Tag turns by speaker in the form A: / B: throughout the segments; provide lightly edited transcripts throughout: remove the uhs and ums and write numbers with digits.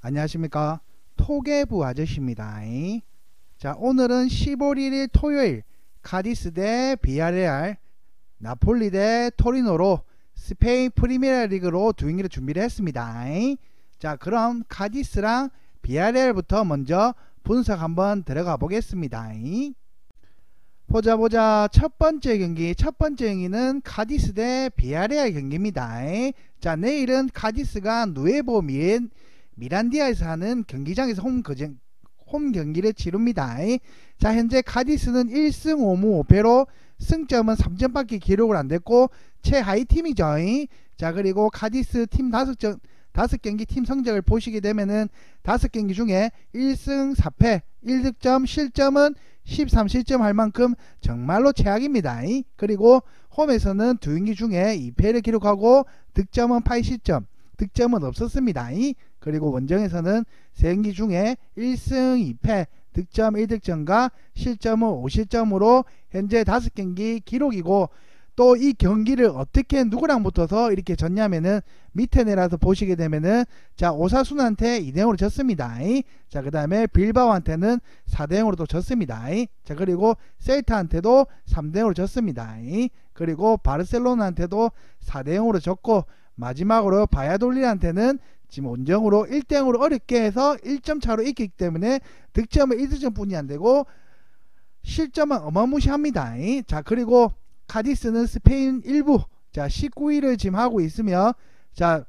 A: 안녕하십니까, 토개부 아저씨입니다. 자, 오늘은 15월 1일 토요일 카디스 대 비아레알, 나폴리 대 토리노로 스페인 프리미어 리그로 두 경기를 준비를 했습니다. 자, 그럼 카디스랑 비아레알부터 먼저 분석 한번 들어가 보겠습니다. 보자. 첫 번째 경기는 카디스 대 비아레알 경기입니다. 자, 내일은 카디스가 누에보 미란디아에서 하는 경기장에서 홈 경기를 치릅니다. 자, 현재 카디스는 1승 5무 5패로 승점은 3점밖에 기록을 안됐고 최하위 팀이죠. 자, 그리고 카디스 팀 5경기 팀 성적을 보시게 되면은 5경기 중에 1승 4패 1득점 실점은 13실점 할 만큼 정말로 최악입니다. 그리고 홈에서는 2경기 중에 2패를 기록하고 득점은 8실점, 득점은 없었습니다. 그리고 원정에서는 3경기 중에 1승 2패 득점 1득점과 실점은 5실점으로 현재 5경기 기록이고, 또 이 경기를 어떻게 누구랑 붙어서 이렇게 졌냐면은 밑에 내려서 보시게 되면은, 자, 오사순한테 2대0으로 졌습니다. 자, 그 다음에 빌바오한테는 4대0으로 또 졌습니다. 자, 그리고 셀타한테도 3대0으로 졌습니다. 그리고 바르셀로나한테도 4대0으로 졌고, 마지막으로 바야돌리한테는 지금 원정으로 1대0으로 어렵게 해서 1점 차로 이겼기 때문에 득점은 1득점 뿐이 안되고 실점은 어마무시합니다. 자, 그리고 카디스는 스페인 1부, 자, 19위를 지금 하고 있으며, 자,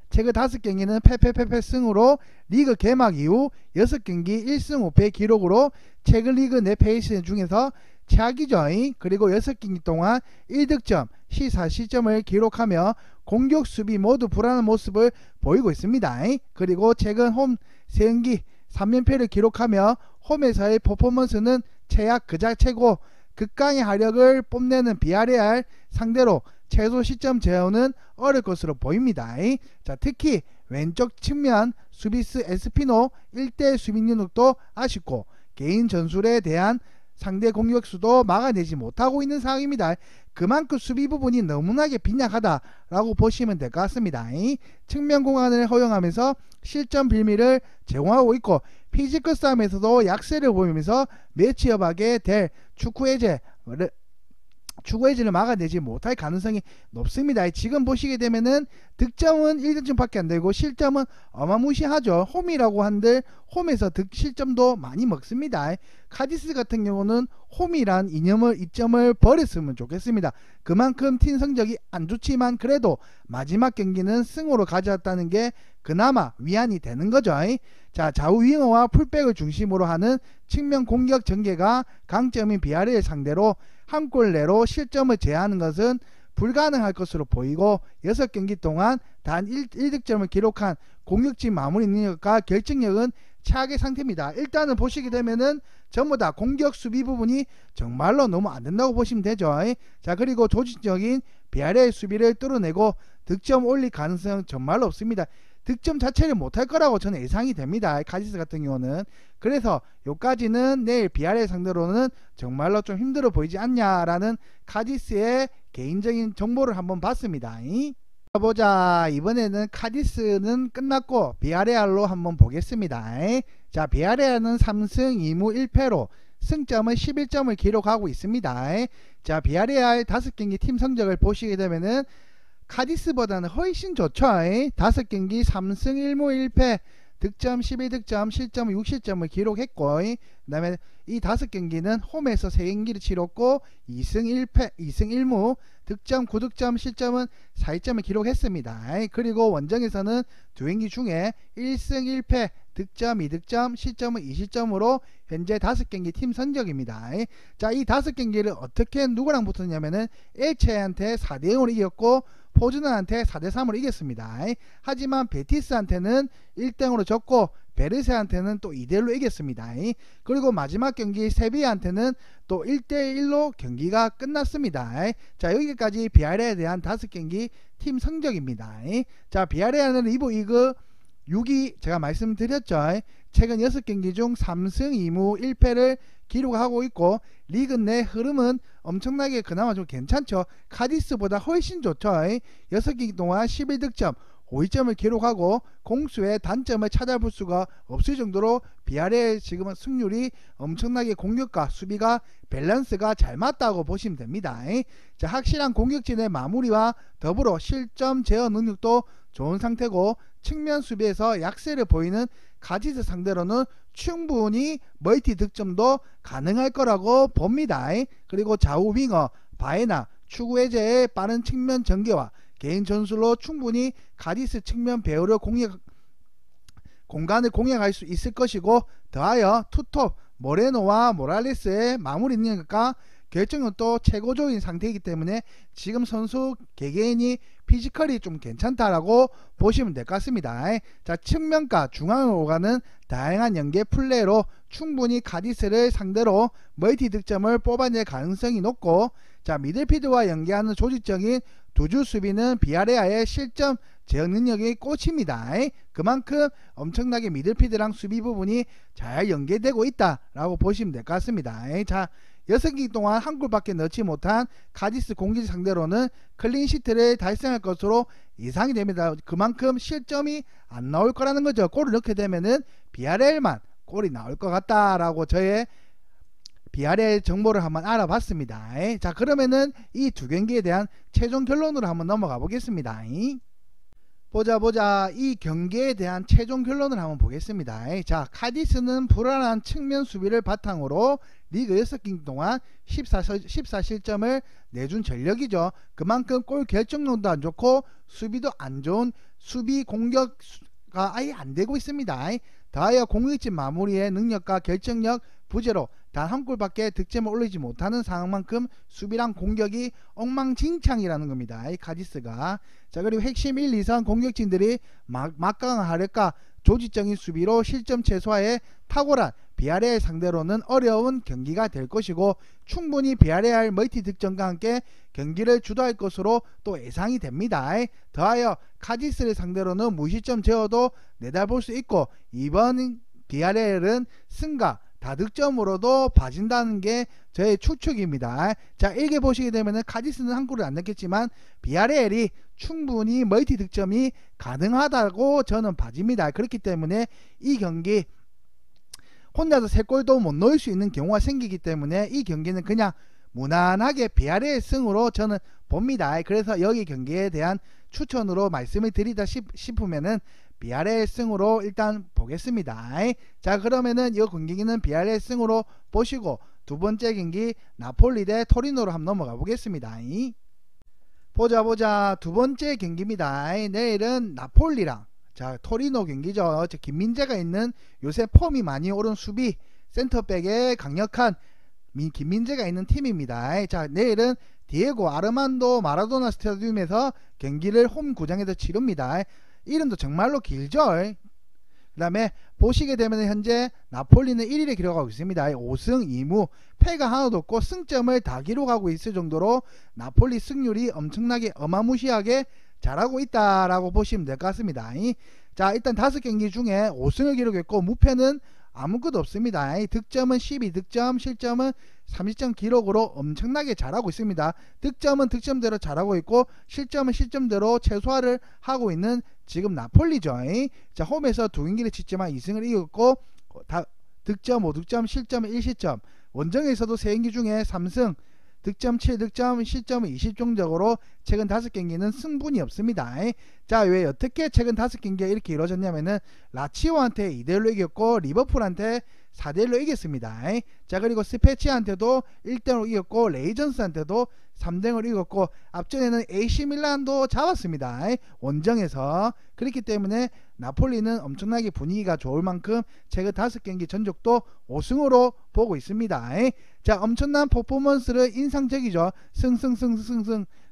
A: 최근 5경기는 패패 승으로 리그 개막 이후 6경기 1승 5패 기록으로 최근 리그 4패 시즌 중에서 최악이죠. 그리고 6경기 동안 1득점 14실점을 기록하며 공격 수비 모두 불안한 모습을 보이고 있습니다. 그리고 최근 홈 3경기 3연패를 기록하며 홈에서의 퍼포먼스는 최악 그 자체고, 극강의 화력을 뽐내는 비아레알 상대로 최소 시점 제어는 어려울 것으로 보입니다. 자, 특히 왼쪽 측면 수비스 에스피노 1대 수비 능력도 아쉽고 개인 전술에 대한 상대 공격수도 막아내지 못하고 있는 상황입니다. 그만큼 수비 부분이 너무나게 빈약하다라고 보시면 될 것 같습니다. 측면 공간을 허용하면서 실점 빌미를 제공하고 있고, 피지컬 싸움에서도 약세를 보이면서 매치업하게 될 축구 해제를 막아내지 못할 가능성이 높습니다. 지금 보시게 되면은 득점은 1득점밖에 안되고 실점은 어마무시하죠. 홈이라고 한들 홈에서 실점도 많이 먹습니다. 카디스 같은 경우는 홈이란 이점을 버렸으면 좋겠습니다. 그만큼 팀 성적이 안 좋지만 그래도 마지막 경기는 승으로 가져왔다는 게 그나마 위안이 되는 거죠. 자, 좌우 윙어와 풀백을 중심으로 하는 측면 공격 전개가 강점인 비아레알 상대로 한 골 내로 실점을 제한하는 것은 불가능할 것으로 보이고, 6경기 동안 단 1득점을 기록한 공격진 마무리 능력과 결정력은 최악의 상태입니다. 일단은 보시게 되면은 전부 다 공격 수비 부분이 정말로 너무 안 된다고 보시면 되죠. 자, 그리고 조직적인 비아레알 수비를 뚫어내고 득점 올릴 가능성 정말로 없습니다. 득점 자체를 못할 거라고 저는 예상이 됩니다. 카디스 같은 경우는. 그래서 요까지는 내일 비아레알 상대로는 정말로 좀 힘들어 보이지 않냐라는 카디스의 개인적인 정보를 한번 봤습니다. 보자. 이번에는 카디스는 끝났고 비아레알로 한번 보겠습니다. 자, 비아레알은 3승 2무 1패로 승점은 11점을 기록하고 있습니다. 자, 비아레알 5경기 팀 성적을 보시게 되면은 카디스보다는 훨씬 좋죠. 5경기 3승 1무 1패 득점 11득점 실점 6실점을 기록했고, 그 다음에 이 5경기는 홈에서 3경기를 치렀고 2승 1무 득점 9득점 실점은 4점을 기록했습니다. 그리고 원정에서는 2경기 중에 1승 1패 득점 2득점 실점은 2실점으로 현재 5경기 팀 성적입니다. 자, 이 5경기를 어떻게 누구랑 붙었냐면은 엘체한테 4대0으로 이겼고 포즈나한테 4대3으로 이겼습니다. 하지만 베티스한테는 1대0으로 졌고 베르세한테는 또 2대1로 이겼습니다. 그리고 마지막 경기 세비야한테는 또 1대1로 경기가 끝났습니다. 자, 여기까지 비아레알에 대한 5경기 팀 성적입니다. 자, 비아레알은 리그 6위 제가 말씀드렸죠. 최근 6경기 중 3승 2무 1패를 기록하고 있고 리그 내 흐름은 엄청나게 그나마 좀 괜찮죠. 카디스보다 훨씬 좋죠. 6경기 동안 11득점 호의점을 기록하고 공수의 단점을 찾아볼 수가 없을 정도로 비아레알 지금은 승률이 엄청나게 공격과 수비가 밸런스가 잘 맞다고 보시면 됩니다. 자, 확실한 공격진의 마무리와 더불어 실점 제어 능력도 좋은 상태고 측면 수비에서 약세를 보이는 가디스 상대로는 충분히 멀티 득점도 가능할 거라고 봅니다. 그리고 좌우 윙어 바에나 추구 해제의 빠른 측면 전개와 개인 전술로 충분히 가디스 측면 배우를 공간을 공략할 수 있을 것이고, 더하여 투톱 모레노와 모랄레스의 마무리 능력과 결정력도 최고조인 상태이기 때문에 지금 선수 개개인이 피지컬이 좀 괜찮다라고 보시면 될 것 같습니다. 자, 측면과 중앙으로 가는 다양한 연계 플레이로 충분히 가디스를 상대로 멀티 득점을 뽑아낼 가능성이 높고, 자, 미들필드와 연계하는 조직적인 두줄 수비는 비아레아의 실점 제어 능력이 꽃입니다. 그만큼 엄청나게 미들필드랑 수비 부분이 잘 연계되고 있다라고 보시면 될 것 같습니다. 자, 6경기 동안 한 골밖에 넣지 못한 가디스 공격 상대로는 클린시트를 달성할 것으로 예상이 됩니다. 그만큼 실점이 안 나올 거라는 거죠. 골을 넣게 되면은 비아레알만 골이 나올 것 같다라고 저의 비아레알 정보를 한번 알아봤습니다. 자, 그러면은 이 두 경기에 대한 최종 결론으로 한번 넘어가 보겠습니다. 보자 이 경기에 대한 최종 결론을 한번 보겠습니다. 자, 카디스는 불안한 측면 수비를 바탕으로 리그 6경기 동안 14실점을 내준 전력이죠. 그만큼 골 결정력도 안 좋고 수비도 안 좋은 수비 공격가 아예 안 되고 있습니다. 더하여 공격진 마무리의 능력과 결정력 부재로 단 한 골밖에 득점을 올리지 못하는 상황만큼 수비랑 공격이 엉망진창이라는 겁니다. 이 카디스가. 자, 그리고 핵심 1, 2선 공격진들이 막강하랄까 조직적인 수비로 실점 최소화에 탁월한 비아레알 상대로는 어려운 경기가 될 것이고, 충분히 비아레알 멀티 득점과 함께 경기를 주도할 것으로 또 예상이 됩니다. 더하여 카디스를 상대로는 무실점 제어도 내다볼 수 있고, 이번 비아레알은 승과 다득점으로도 봐진다는 게 저의 추측입니다. 자, 이렇게 보시게 되면 카디스는 한 골을 안 넣겠지만 비아레알이 충분히 멀티 득점이 가능하다고 저는 봐집니다. 그렇기 때문에 이 경기 혼자서 3골도 못 넣을 수 있는 경우가 생기기 때문에 이 경기는 그냥 무난하게 비아레알 승으로 저는 봅니다. 그래서 여기 경기에 대한 추천으로 말씀을 드리다 싶으면은 비아레알 승으로 일단 보겠습니다. 자, 그러면은 이 경기는 비아레알 승으로 보시고 두 번째 경기 나폴리 대 토리노로 한번 넘어가 보겠습니다. 보자 두 번째 경기입니다. 내일은 나폴리랑 자 토리노 경기죠. 김민재가 있는 요새 폼이 많이 오른 수비 센터백에 강력한 김민재가 있는 팀입니다. 자, 내일은 디에고 아르만도 마라도나 스타디움에서 경기를 홈 구장에서 치릅니다. 이름도 정말로 길죠. 그 다음에 보시게 되면 현재 나폴리는 1위를 기록하고 있습니다. 5승 2무 패가 하나도 없고 승점을 다 기록하고 있을 정도로 나폴리 승률이 엄청나게 어마무시하게 잘하고 있다라고 보시면 될 것 같습니다. 자, 일단 5경기 중에 5승을 기록했고 무패는 아무것도 없습니다. 득점은 12득점, 실점은 30점 기록으로 엄청나게 잘하고 있습니다. 득점은 득점대로 잘하고 있고 실점은 실점대로 최소화를 하고 있는 지금 나폴리죠. 자, 홈에서 2경기를 치지만 2승을 이겼고 득점 5득점, 실점 1실점. 원정에서도 3경기 중에 3승, 득점 7득점, 실점은 20종적으로 최근 5경기는 승분이 없습니다. 자, 왜 어떻게 최근 5경기가 이렇게 이루어졌냐면은 라치오한테 2대1로 이겼고 리버풀한테 4대1로 이겼습니다. 자, 그리고 스페치한테도 1대1로 이겼고 레이전스한테도 3대0을 이겼고 앞전에는 AC밀란도 잡았습니다. 원정에서. 그렇기 때문에 나폴리는 엄청나게 분위기가 좋을 만큼 최근 5경기 전적도 5승으로 보고 있습니다. 자, 엄청난 퍼포먼스를 인상적이죠.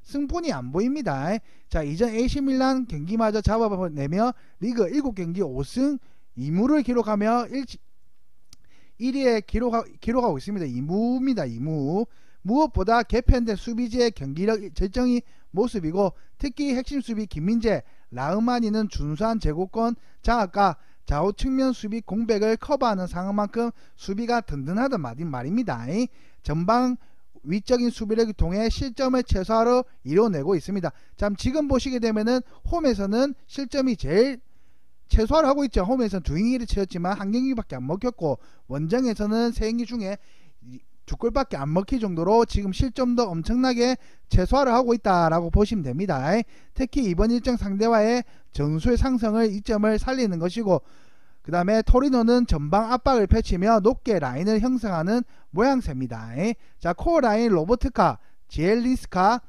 A: 승분이 안 보입니다. 자, 이전 AC밀란 경기마저 잡아내며 리그 7경기 5승 2무를 기록하며 1위에 기록하고 있습니다. 2무입니다. 2무. 무엇보다 개편된 수비지의 경기력 절정이 모습이고 특히 핵심 수비 김민재, 라흐마니는 준수한 제공권 장악과 좌우 측면 수비 공백을 커버하는 상황만큼 수비가 든든하단 말입니다. 전방 위적인 수비력을 통해 실점을 최소화로 이뤄내고 있습니다. 자, 지금 보시게 되면은 홈에서는 실점이 제일 최소화를 하고 있죠. 홈에서는 2경기를 치렀지만 1경기밖에 안 먹혔고, 원정에서는 3경기 중에 2골밖에 안 먹힐 정도로 지금 실점도 엄청나게 최소화를 하고 있다라고 보시면 됩니다. 특히 이번 일정 상대와의 전술 상승을 이점을 살리는 것이고, 그 다음에 토리노는 전방 압박을 펼치며 높게 라인을 형성하는 모양새입니다. 자, 코어 라인 로보트카, 지엘린스카의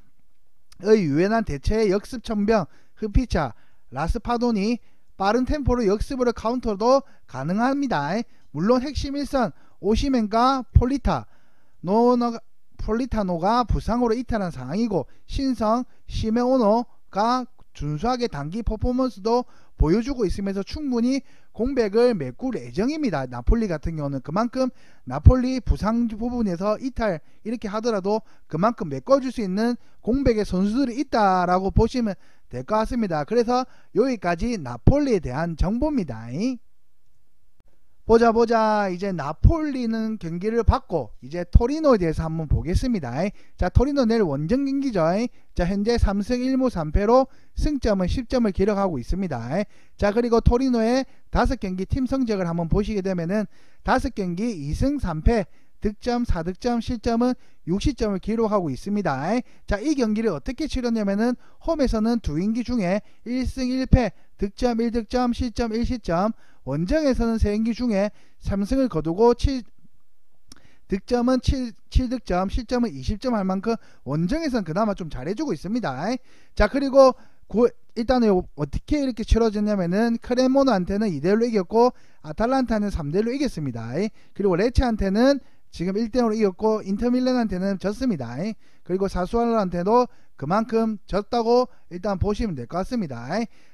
A: 유연한 대체의 역습 천병 흑피차, 라스파도니 빠른 템포로 역습으로 카운터도 가능합니다. 물론 핵심 일선 오시멘과 폴리타노가 부상으로 이탈한 상황이고, 신성 시메오노가 준수하게 단기 퍼포먼스도 보여주고 있으면서 충분히 공백을 메꿀 예정입니다. 나폴리 같은 경우는 그만큼 나폴리 부상 부분에서 이탈 이렇게 하더라도 그만큼 메꿔줄 수 있는 공백의 선수들이 있다라고 보시면 될 것 같습니다. 그래서 여기까지 나폴리에 대한 정보입니다. 보자 이제 나폴리는 경기를 받고 이제 토리노에 대해서 한번 보겠습니다. 자, 토리노 내일 원정 경기죠. 자, 현재 3승 1무 3패로 승점은 10점을 기록하고 있습니다. 자, 그리고 토리노의 5경기 팀 성적을 한번 보시게 되면은 5경기 2승 3패, 득점 4득점, 실점은 60점을 기록하고 있습니다. 자, 이 경기를 어떻게 치렀냐면은 홈에서는 2경기 중에 1승 1패, 득점 1득점, 실점 1실점, 원정에서는 3경기 중에 3승을 거두고 득점은 7득점, 실점은 20점 할 만큼 원정에서는 그나마 좀 잘해주고 있습니다. 자, 그리고 일단은 어떻게 이렇게 치러졌냐면은 크레모노한테는 2대1로 이겼고, 아탈란타는 3대1로 이겼습니다. 그리고 레체한테는 지금 1대0으로 이겼고, 인터밀란한테는 졌습니다. 그리고 사수알로한테도 그만큼 졌다고 일단 보시면 될 것 같습니다.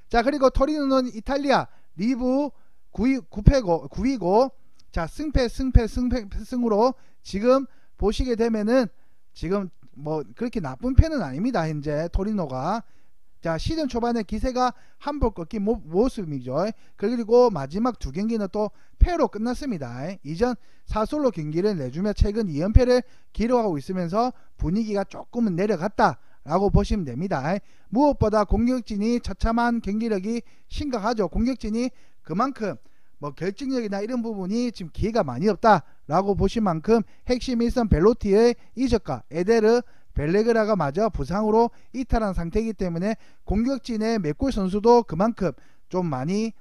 A: 자, 그리고 토리노는 이탈리아 리브 9위고, 자, 승으로 지금 보시게 되면은 지금 뭐 그렇게 나쁜 편은 아닙니다. 현재 토리노가. 자, 시즌 초반에 기세가 한볼 꺾인 모습이죠. 그리고 마지막 2경기는 또 패로 끝났습니다. 이전 사솔로 경기를 내주며 최근 2연패를 기록하고 있으면서 분위기가 조금은 내려갔다 라고 보시면 됩니다. 무엇보다 공격진이 처참한 경기력이 심각하죠. 공격진이 그만큼 뭐 결정력이나 이런 부분이 지금 기회가 많이 없다 라고 보실 만큼 핵심 일선 벨로티의 이적과 에데르 벨레그라가 마저 부상으로 이탈한 상태이기 때문에 공격진의 메꿀 선수도 그만큼 좀 많이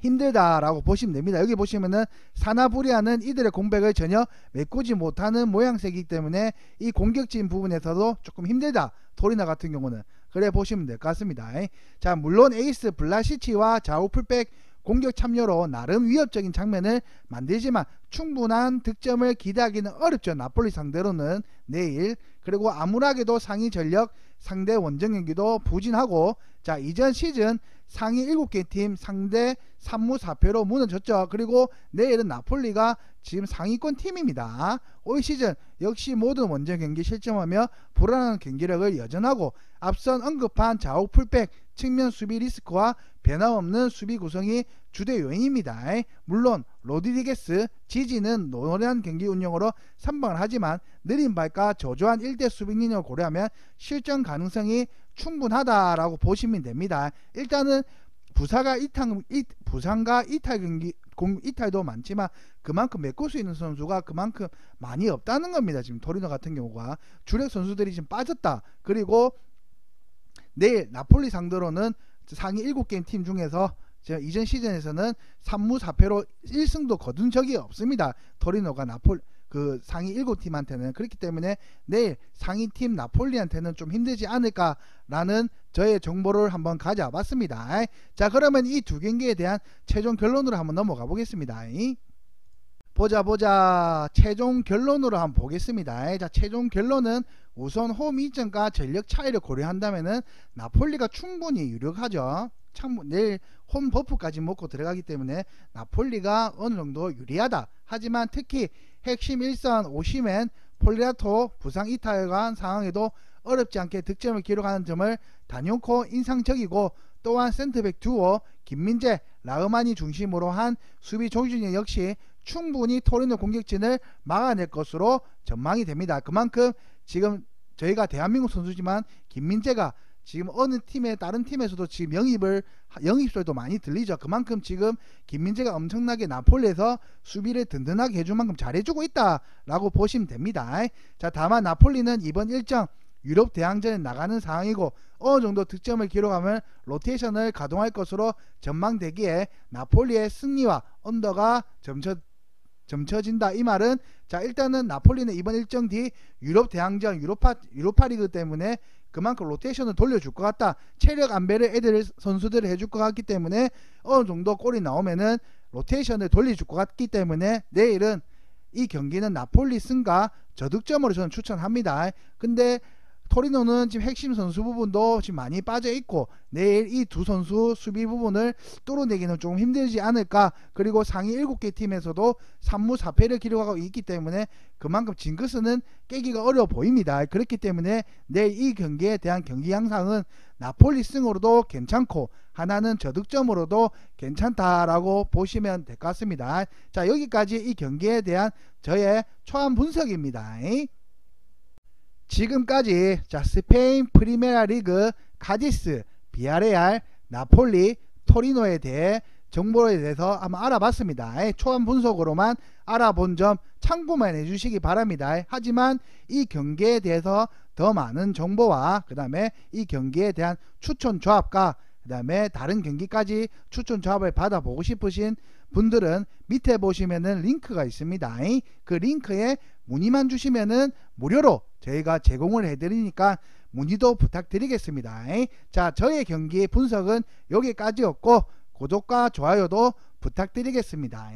A: 힘들다라고 보시면 됩니다. 여기 보시면은 사나부리아는 이들의 공백을 전혀 메꾸지 못하는 모양새이기 때문에 이 공격진 부분에서도 조금 힘들다. 토리노 같은 경우는 그래 보시면 될 것 같습니다. 자, 물론 에이스 블라시치와 좌우 풀백 공격 참여로 나름 위협적인 장면을 만들지만 충분한 득점을 기대하기는 어렵죠. 나폴리 상대로는 내일. 그리고 암울하게도 상위 전력 상대 원정 경기도 부진하고, 자, 이전 시즌 상위 7개 팀 상대 3무 4패로 무너졌죠. 그리고 내일은 나폴리가 지금 상위권 팀입니다. 올 시즌 역시 모든 원정 경기 실점하며 불안한 경기력을 여전하고, 앞선 언급한 좌우 풀백 측면 수비 리스크와 변함없는 수비 구성이 주대 요인입니다. 물론 로드리게스, 지지는 노련한 경기 운영으로 선방을 하지만 느린 발과 저조한 1대 수비 능력을 고려하면 실전 가능성이 충분하다라고 보시면 됩니다. 일단은 부상과 이탈도 많지만 그만큼 메꿀 수 있는 선수가 그만큼 많이 없다는 겁니다. 지금 토리노 같은 경우가 주력 선수들이 지금 빠졌다. 그리고 내일 나폴리 상대로는 상위 7개 팀 중에서 이전 시즌에서는 3무 4패로 1승도 거둔 적이 없습니다. 토리노가 그 상위 7팀한테는. 그렇기 때문에 내일 상위팀 나폴리한테는 좀 힘들지 않을까라는 저의 정보를 한번 가져봤습니다. 자, 그러면 이 2경기에 대한 최종 결론으로 한번 넘어가 보겠습니다. 보자 최종 결론으로 한번 보겠습니다. 자, 최종 결론은 우선 홈 이점과 전력 차이를 고려한다면은 나폴리가 충분히 유력하죠. 내일 홈 버프까지 먹고 들어가기 때문에 나폴리가 어느 정도 유리하다. 하지만 특히 핵심 일선 오시멘, 폴리라토 부상 이탈한 상황에도 어렵지 않게 득점을 기록하는 점을 다뇽코 인상적이고, 또한 센터백 듀오 김민재, 라흐마니 중심으로 한 수비 조준력 역시 충분히 토리노 공격진을 막아낼 것으로 전망이 됩니다. 그만큼 지금 저희가 대한민국 선수지만 김민재가 지금 어느 팀에 다른 팀에서도 지금 영입설도 많이 들리죠. 그만큼 지금 김민재가 엄청나게 나폴리에서 수비를 든든하게 해줄 만큼 잘해주고 있다라고 보시면 됩니다. 자, 다만 나폴리는 이번 일정 유럽 대항전에 나가는 상황이고 어느 정도 득점을 기록하면 로테이션을 가동할 것으로 전망되기에 나폴리의 승리와 언더가 점쳐진다 이 말은, 자 일단은 나폴리는 이번 일정 뒤 유럽 대항전 유로파 리그 때문에 그만큼 로테이션을 돌려줄 것 같다. 체력 안배를 선수들을 해줄 것 같기 때문에 어느 정도 골이 나오면은 로테이션을 돌려줄 것 같기 때문에 내일은 이 경기는 나폴리 승과 저득점으로 저는 추천합니다. 근데 토리노는 지금 핵심 선수 부분도 지금 많이 빠져 있고 내일 이 두 선수 수비 부분을 뚫어내기는 좀 힘들지 않을까. 그리고 상위 7개 팀에서도 3무 4패를 기록하고 있기 때문에 그만큼 징크스는 깨기가 어려워 보입니다. 그렇기 때문에 내일 이 경기에 대한 경기 양상은 나폴리 승으로도 괜찮고 하나는 저득점으로도 괜찮다라고 보시면 될 것 같습니다. 자, 여기까지 이 경기에 대한 저의 초안 분석입니다. 지금까지 자 스페인 프리메라 리그 카디스, 비아레알, 나폴리, 토리노에 대해 정보에 대해서 한번 알아봤습니다. 초안 분석으로만 알아본 점 참고만 해주시기 바랍니다. 하지만 이 경기에 대해서 더 많은 정보와 그 다음에 이 경기에 대한 추천 조합과 그 다음에 다른 경기까지 추천 조합을 받아보고 싶으신 분들은 밑에 보시면은 링크가 있습니다. 그 링크에 문의만 주시면은 무료로 저희가 제공을 해드리니까 문의도 부탁드리겠습니다. 자, 저의 경기 분석은 여기까지였고 구독과 좋아요도 부탁드리겠습니다.